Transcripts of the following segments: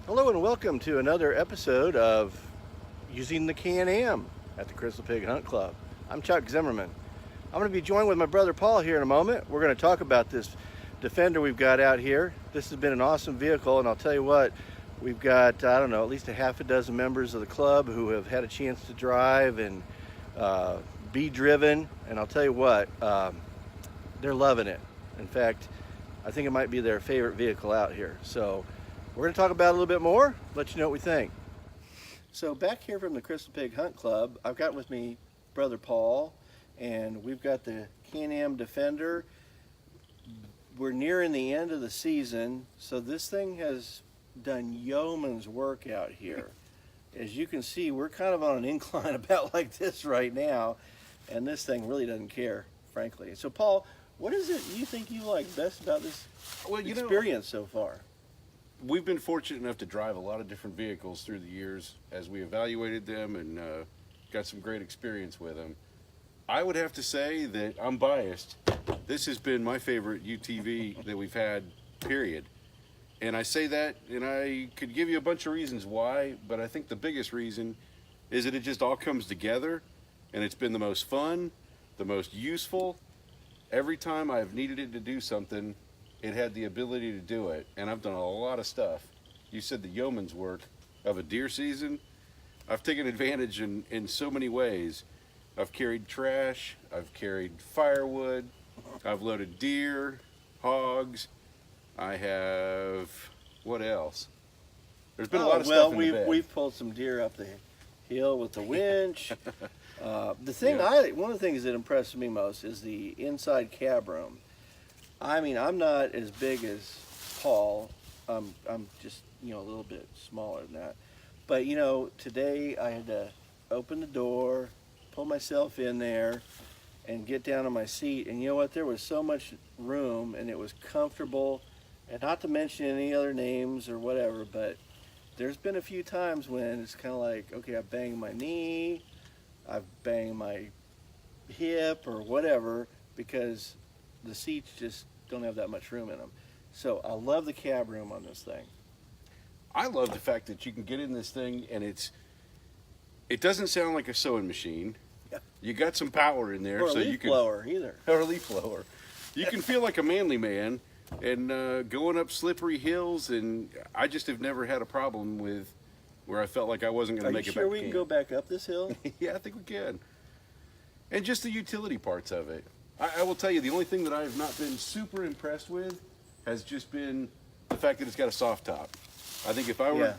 Hello and welcome to another episode of Using the Can-Am at the Crystal Pig Hunt Club. I'm Chuck Zimmerman. I'm going to be joined with my brother Paul here in a moment. We're going to talk about this Defender we've got out here. This has been an awesome vehicle, and I'll tell you what, we've got, I don't know, at least a half a dozen members of the club who have had a chance to drive and be driven, and I'll tell you what, they're loving it. In fact, I think it might be their favorite vehicle out here. So we're going to talk about it a little bit more, let you know what we think. So back here from the Crystal Pig Hunt Club, I've got with me brother Paul, and we've got the Can-Am Defender. We're nearing the end of the season, so this thing has done yeoman's work out here. As you can see, we're kind of on an incline about like this right now, and this thing really doesn't care, frankly. So Paul, what is it you think you like best about this experience so far? We've been fortunate enough to drive a lot of different vehicles through the years as we evaluated them and got some great experience with them. I would have to say that I'm biased. This has been my favorite UTV that we've had, period. And I say that, and I could give you a bunch of reasons why, but I think the biggest reason is that it just all comes together, and it's been the most fun, the most useful. Every time I've needed it to do something, it had the ability to do it, and I've done a lot of stuff. You said the yeoman's work of a deer season. I've taken advantage in so many ways. I've carried trash, I've carried firewood, I've loaded deer, hogs, I have, what else? There's been a lot of stuff in the bed. We've pulled some deer up the hill with the winch. One of the things that impressed me most is the inside cab room. I mean, I'm not as big as Paul. I'm just, a little bit smaller than that. But, today I had to open the door, pull myself in there, and get down on my seat. And you know what? There was so much room, and it was comfortable. And not to mention any other names or whatever, but there's been a few times when it's kind of like, okay, I banged my knee, I've banged my hip or whatever, because the seats just don't have that much room in them. So I love the cab room on this thing. I love the fact that you can get in this thing and it doesn't sound like a sewing machine. Yeah. You got some power in there, Or a so leaf you can blower either. or a leaf blower. You can feel like a manly man and going up slippery hills, and I just have never had a problem with where I felt like I wasn't going to make it back. Are you sure we can go back up this hill? Yeah, I think we can. And just the utility parts of it. I will tell you, the only thing that I have not been super impressed with has just been the fact that it's got a soft top. I think if I were,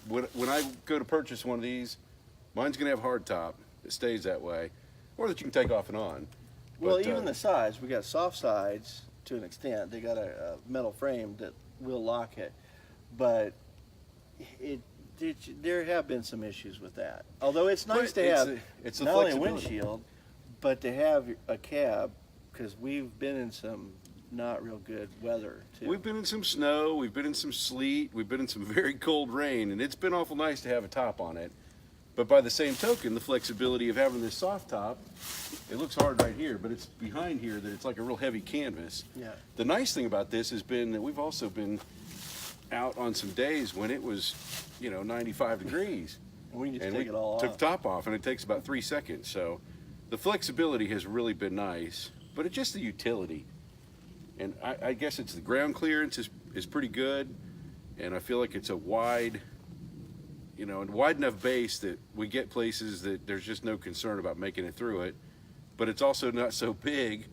when I go to purchase one of these, mine's going to have hard top. It stays that way. Or that you can take off and on. Well, even the sides, we got soft sides to an extent. They got a metal frame that will lock it. But there have been some issues with that. Although it's nice to have not only a windshield, but to have a cab, because we've been in some not real good weather too. We've been in some snow, we've been in some sleet, we've been in some very cold rain, and it's been awful nice to have a top on it. But by the same token, the flexibility of having this soft top, it looks hard right here, but it's behind here that it's like a real heavy canvas. Yeah. The nice thing about this has been that we've also been out on some days when it was, 95 degrees. And we just take it all off. Took the top off, and it takes about 3 seconds. So the flexibility has really been nice, but it's just the utility. And I guess it's the ground clearance is pretty good, and I feel like it's a wide, and wide enough base that we get places that there's just no concern about making it through it, but it's also not so big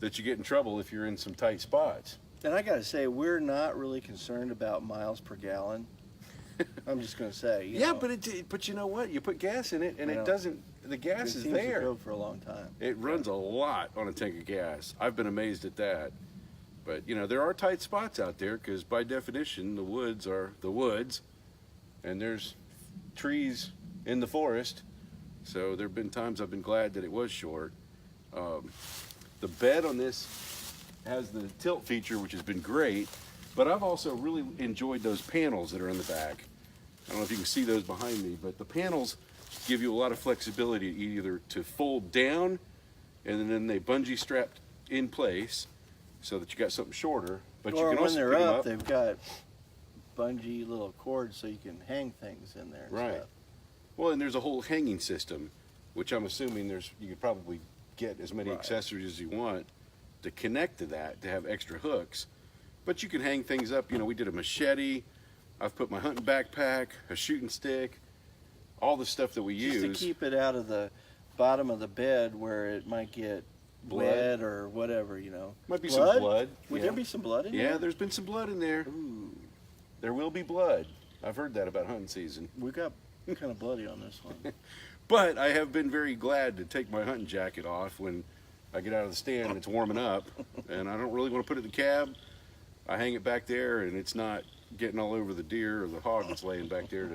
that you get in trouble if you're in some tight spots. And I got to say, we're not really concerned about miles per gallon. I'm just going to say. Yeah, but you know what? You put gas in it, and it doesn't. The gas is there. there. To go for a long time. It runs a lot on a tank of gas. I've been amazed at that. But there are tight spots out there because by definition, the woods are the woods, and there's trees in the forest. So there have been times I've been glad that it was short. The bed on this has the tilt feature, which has been great, but I've also really enjoyed those panels that are in the back. I don't know if you can see those behind me, but the panels give you a lot of flexibility either to fold down and then they bungee strapped in place so that you got something shorter, but you can also when they're pick them up, they've got spongy little cords so you can hang things in there and Right. stuff. Well, and there's a whole hanging system, which I'm assuming you could probably get as many Right. accessories as you want to connect to that, to have extra hooks. But you can hang things up. You know, we did a machete. I've put my hunting backpack, a shooting stick, all the stuff that we Just use. to keep it out of the bottom of the bed where it might get Blood. wet or whatever, you know. Might be some blood. Would yeah. there be some blood in Yeah, there? there's been some blood in there. Ooh, There will be blood. I've heard that about hunting season. we got kind of bloody on this one. But I have been very glad to take my hunting jacket off when I get out of the stand and it's warming up, and I don't really want to put it in the cab. I hang it back there, and it's not getting all over the deer or the hog that's laying back there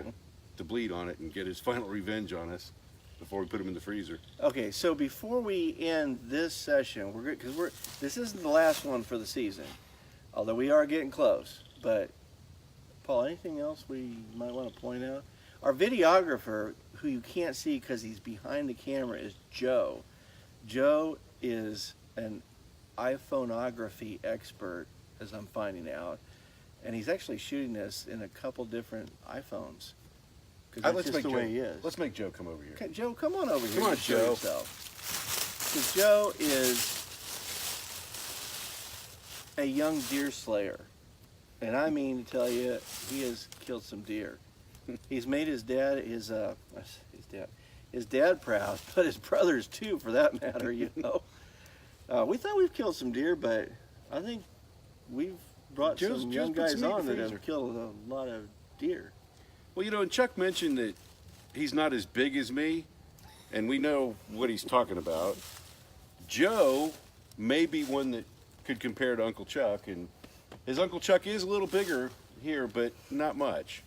to bleed on it and get his final revenge on us before we put him in the freezer. Okay, so before we end this session, we're good because this isn't the last one for the season, although we are getting close. But Paul, anything else we might want to point out? Our videographer, who you can't see because he's behind the camera, is Joe. Joe is an iPhoneography expert, as I'm finding out, and he's actually shooting this in a couple different iPhones. Because that's just the way he is. Let's make Joe come over here. Okay, Joe, come on over here. Come on, and show Joe. yourself. Because Joe is a young deer slayer. And I mean to tell you, he has killed some deer. He's made his dad proud, but his brothers too, for that matter, you know. We thought we've killed some deer, but I think we've brought Joe's some young put guys some meat in on the that have freezer. killed a lot of deer. Well, you know, and Chuck mentioned that he's not as big as me, and we know what he's talking about. Joe may be one that could compare to Uncle Chuck, and his Uncle Chuck is a little bigger here, but not much.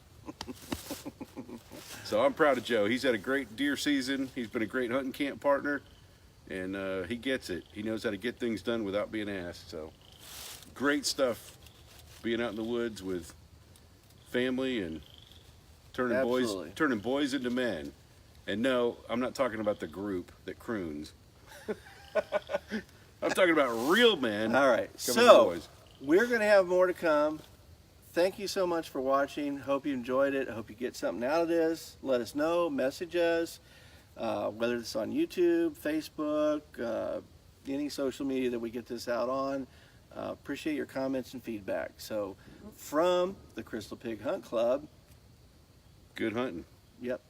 So I'm proud of Joe. He's had a great deer season. He's been a great hunting camp partner, and he gets it. He knows how to get things done without being asked. So great stuff being out in the woods with family and Absolutely. turning boys into men. And no, I'm not talking about the group that croons. I'm talking about real men. All right, becoming so boys. we're going to have more to come. Thank you so much for watching. Hope you enjoyed it. Hope you get something out of this. Let us know. Message us, whether it's on YouTube, Facebook, any social media that we get this out on. Appreciate your comments and feedback. So from the Crystal Pig Hunt Club, Good hunting. yep,